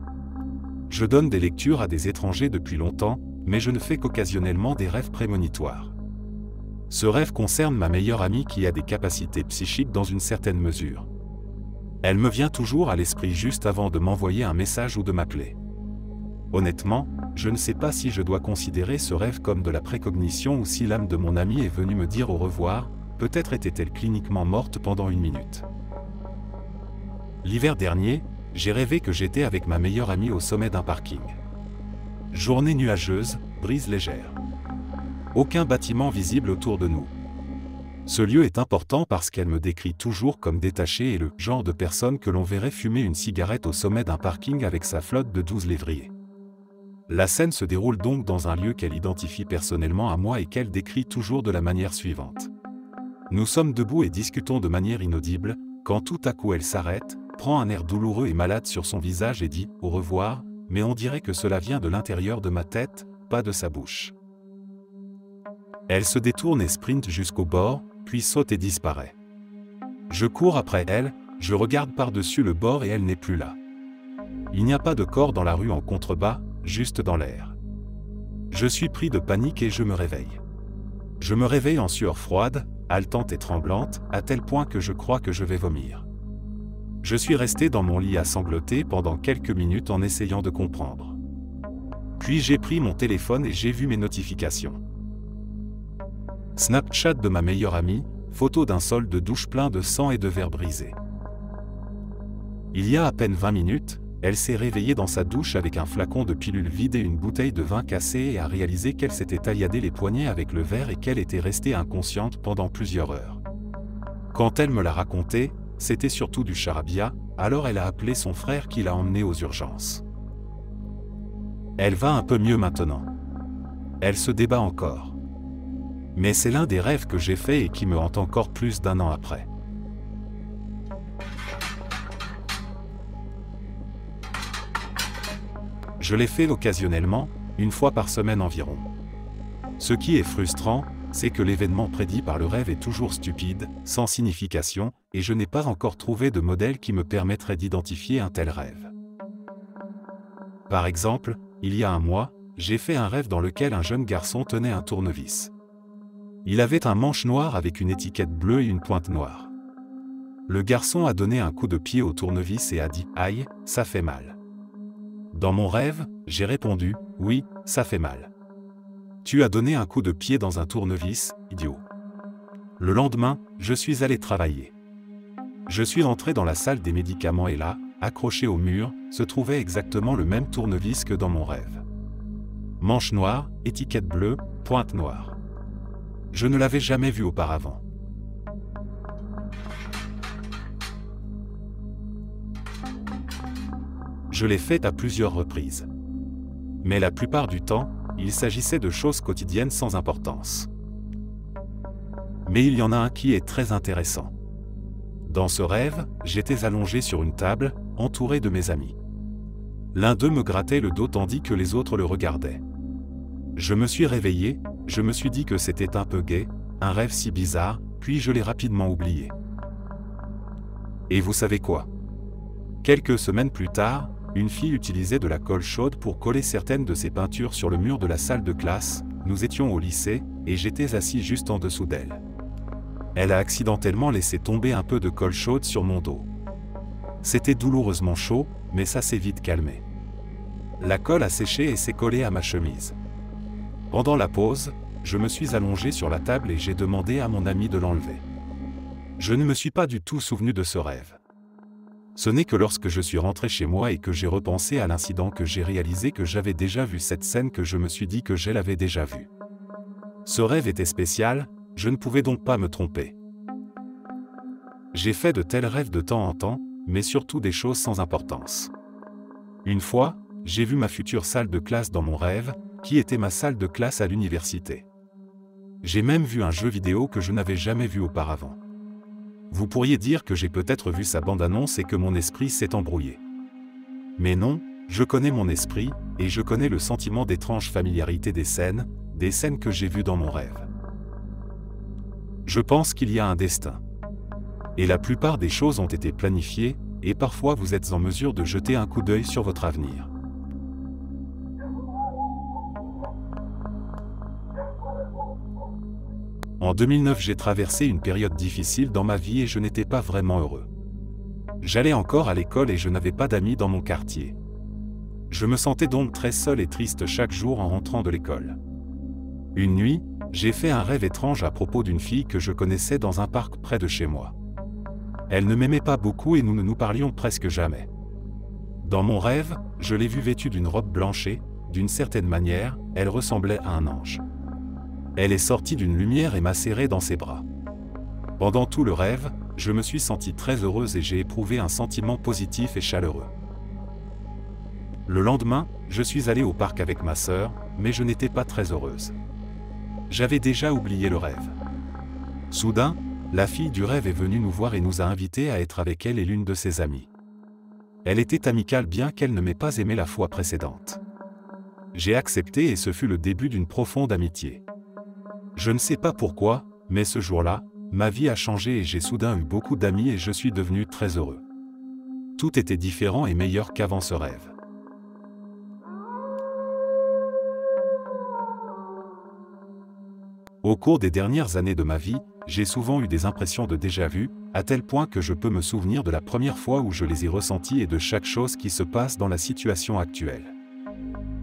Je donne des lectures à des étrangers depuis longtemps, mais je ne fais qu'occasionnellement des rêves prémonitoires. Ce rêve concerne ma meilleure amie qui a des capacités psychiques dans une certaine mesure. Elle me vient toujours à l'esprit juste avant de m'envoyer un message ou de m'appeler. Honnêtement, je ne sais pas si je dois considérer ce rêve comme de la précognition ou si l'âme de mon amie est venue me dire au revoir, peut-être était-elle cliniquement morte pendant 1 minute. L'hiver dernier, j'ai rêvé que j'étais avec ma meilleure amie au sommet d'un parking. Journée nuageuse, brise légère. Aucun bâtiment visible autour de nous. Ce lieu est important parce qu'elle me décrit toujours comme détaché et le genre de personne que l'on verrait fumer une cigarette au sommet d'un parking avec sa flotte de 12 lévriers. La scène se déroule donc dans un lieu qu'elle identifie personnellement à moi et qu'elle décrit toujours de la manière suivante. Nous sommes debout et discutons de manière inaudible, quand tout à coup elle s'arrête, prend un air douloureux et malade sur son visage et dit « au revoir », mais on dirait que cela vient de l'intérieur de ma tête, pas de sa bouche. Elle se détourne et sprinte jusqu'au bord, puis saute et disparaît. Je cours après elle, je regarde par-dessus le bord et elle n'est plus là. Il n'y a pas de corps dans la rue en contrebas, juste dans l'air. Je suis pris de panique et je me réveille. Je me réveille en sueur froide, haletante et tremblante, à tel point que je crois que je vais vomir. Je suis resté dans mon lit à sangloter pendant quelques minutes en essayant de comprendre. Puis j'ai pris mon téléphone et j'ai vu mes notifications. Snapchat de ma meilleure amie, photo d'un sol de douche plein de sang et de verres brisés. Il y a à peine 20 minutes, elle s'est réveillée dans sa douche avec un flacon de pilules vide et une bouteille de vin cassée et a réalisé qu'elle s'était tailladé les poignets avec le verre et qu'elle était restée inconsciente pendant plusieurs heures. Quand elle me l'a raconté, c'était surtout du charabia, alors elle a appelé son frère qui l'a emmenée aux urgences. Elle va un peu mieux maintenant. Elle se débat encore. Mais c'est l'un des rêves que j'ai fait et qui me hante encore plus d'1 an après. Je l'ai fait occasionnellement, 1 fois par semaine environ. Ce qui est frustrant, c'est que l'événement prédit par le rêve est toujours stupide, sans signification, et je n'ai pas encore trouvé de modèle qui me permettrait d'identifier un tel rêve. Par exemple, il y a 1 mois, j'ai fait un rêve dans lequel un jeune garçon tenait un tournevis. Il avait un manche noir avec une étiquette bleue et une pointe noire. Le garçon a donné un coup de pied au tournevis et a dit « Aïe, ça fait mal ». Dans mon rêve, j'ai répondu « Oui, ça fait mal ». Tu as donné un coup de pied dans un tournevis, idiot. Le lendemain, je suis allé travailler. Je suis entré dans la salle des médicaments et là, accroché au mur, se trouvait exactement le même tournevis que dans mon rêve. Manche noire, étiquette bleue, pointe noire. Je ne l'avais jamais vu auparavant. Je l'ai fait à plusieurs reprises. Mais la plupart du temps, il s'agissait de choses quotidiennes sans importance. Mais il y en a un qui est très intéressant. Dans ce rêve, j'étais allongé sur une table, entouré de mes amis. L'un d'eux me grattait le dos tandis que les autres le regardaient. Je me suis réveillé, je me suis dit que c'était un peu gai, un rêve si bizarre, puis je l'ai rapidement oublié. Et vous savez quoi? Quelques semaines plus tard, une fille utilisait de la colle chaude pour coller certaines de ses peintures sur le mur de la salle de classe. Nous étions au lycée, et j'étais assis juste en dessous d'elle. Elle a accidentellement laissé tomber un peu de colle chaude sur mon dos. C'était douloureusement chaud, mais ça s'est vite calmé. La colle a séché et s'est collée à ma chemise. Pendant la pause, je me suis allongé sur la table et j'ai demandé à mon ami de l'enlever. Je ne me suis pas du tout souvenu de ce rêve. Ce n'est que lorsque je suis rentré chez moi et que j'ai repensé à l'incident que j'ai réalisé que j'avais déjà vu cette scène que je me suis dit que je l'avais déjà vue. Ce rêve était spécial, je ne pouvais donc pas me tromper. J'ai fait de tels rêves de temps en temps, mais surtout des choses sans importance. Une fois, j'ai vu ma future salle de classe dans mon rêve, qui était ma salle de classe à l'université. J'ai même vu un jeu vidéo que je n'avais jamais vu auparavant. Vous pourriez dire que j'ai peut-être vu sa bande-annonce et que mon esprit s'est embrouillé. Mais non, je connais mon esprit, et je connais le sentiment d'étrange familiarité des scènes que j'ai vues dans mon rêve. Je pense qu'il y a un destin. Et la plupart des choses ont été planifiées, et parfois vous êtes en mesure de jeter un coup d'œil sur votre avenir. En 2009, j'ai traversé une période difficile dans ma vie et je n'étais pas vraiment heureux. J'allais encore à l'école et je n'avais pas d'amis dans mon quartier. Je me sentais donc très seul et triste chaque jour en rentrant de l'école. Une nuit, j'ai fait un rêve étrange à propos d'une fille que je connaissais dans un parc près de chez moi. Elle ne m'aimait pas beaucoup et nous ne nous parlions presque jamais. Dans mon rêve, je l'ai vue vêtue d'une robe blanche et, d'une certaine manière, elle ressemblait à un ange. Elle est sortie d'une lumière et m'a serré dans ses bras. Pendant tout le rêve, je me suis sentie très heureuse et j'ai éprouvé un sentiment positif et chaleureux. Le lendemain, je suis allée au parc avec ma sœur, mais je n'étais pas très heureuse. J'avais déjà oublié le rêve. Soudain, la fille du rêve est venue nous voir et nous a invités à être avec elle et l'une de ses amies. Elle était amicale bien qu'elle ne m'ait pas aimé la fois précédente. J'ai accepté et ce fut le début d'une profonde amitié. Je ne sais pas pourquoi, mais ce jour-là, ma vie a changé et j'ai soudain eu beaucoup d'amis et je suis devenu très heureux. Tout était différent et meilleur qu'avant ce rêve. Au cours des dernières années de ma vie, j'ai souvent eu des impressions de déjà-vu, à tel point que je peux me souvenir de la première fois où je les ai ressenties et de chaque chose qui se passe dans la situation actuelle.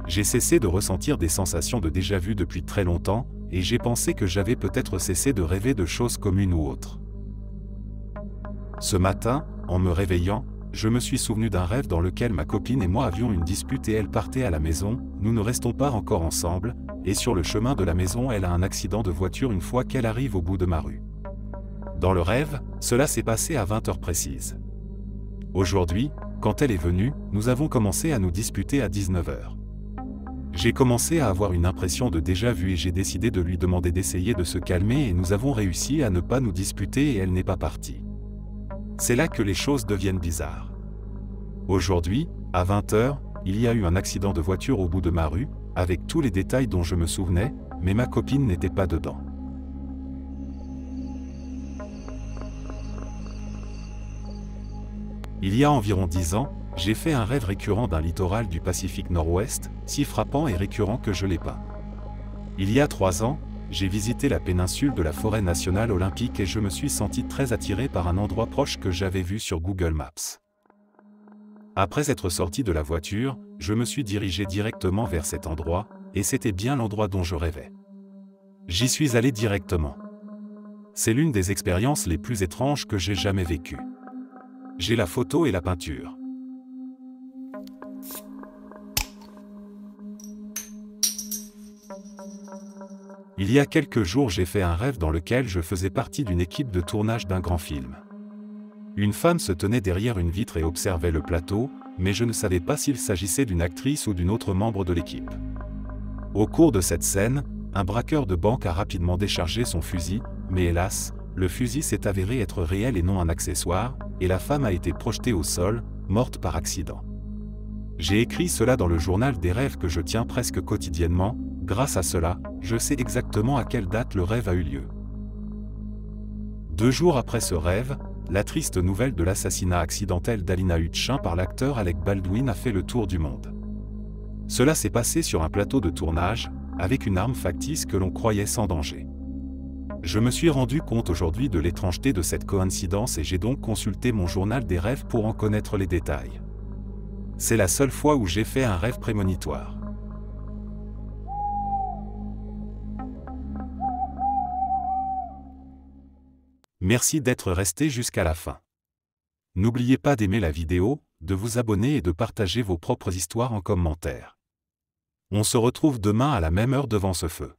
J'ai cessé de ressentir des sensations de déjà-vu depuis très longtemps, et j'ai pensé que j'avais peut-être cessé de rêver de choses communes ou autres. Ce matin, en me réveillant, je me suis souvenu d'un rêve dans lequel ma copine et moi avions une dispute et elle partait à la maison, nous ne restons pas encore ensemble, et sur le chemin de la maison elle a un accident de voiture une fois qu'elle arrive au bout de ma rue. Dans le rêve, cela s'est passé à 20 heures précises. Aujourd'hui, quand elle est venue, nous avons commencé à nous disputer à 19 heures. J'ai commencé à avoir une impression de déjà-vu et j'ai décidé de lui demander d'essayer de se calmer et nous avons réussi à ne pas nous disputer et elle n'est pas partie. C'est là que les choses deviennent bizarres. Aujourd'hui, à 20 heures, il y a eu un accident de voiture au bout de ma rue, avec tous les détails dont je me souvenais, mais ma copine n'était pas dedans. Il y a environ 10 ans, j'ai fait un rêve récurrent d'un littoral du Pacifique Nord-Ouest, si frappant et récurrent que je l'ai peint. Il y a 3 ans, j'ai visité la péninsule de la forêt nationale olympique et je me suis senti très attiré par un endroit proche que j'avais vu sur Google Maps. Après être sorti de la voiture, je me suis dirigé directement vers cet endroit, et c'était bien l'endroit dont je rêvais. J'y suis allé directement. C'est l'une des expériences les plus étranges que j'ai jamais vécues. J'ai la photo et la peinture. Il y a quelques jours, j'ai fait un rêve dans lequel je faisais partie d'une équipe de tournage d'un grand film. Une femme se tenait derrière une vitre et observait le plateau, mais je ne savais pas s'il s'agissait d'une actrice ou d'une autre membre de l'équipe. Au cours de cette scène, un braqueur de banque a rapidement déchargé son fusil, mais hélas, le fusil s'est avéré être réel et non un accessoire, et la femme a été projetée au sol, morte par accident. J'ai écrit cela dans le journal des rêves que je tiens presque quotidiennement. Grâce à cela, je sais exactement à quelle date le rêve a eu lieu. 2 jours après ce rêve, la triste nouvelle de l'assassinat accidentel d'Alina Hutchin par l'acteur Alec Baldwin a fait le tour du monde. Cela s'est passé sur un plateau de tournage, avec une arme factice que l'on croyait sans danger. Je me suis rendu compte aujourd'hui de l'étrangeté de cette coïncidence et j'ai donc consulté mon journal des rêves pour en connaître les détails. C'est la seule fois où j'ai fait un rêve prémonitoire. Merci d'être resté jusqu'à la fin. N'oubliez pas d'aimer la vidéo, de vous abonner et de partager vos propres histoires en commentaire. On se retrouve demain à la même heure devant ce feu.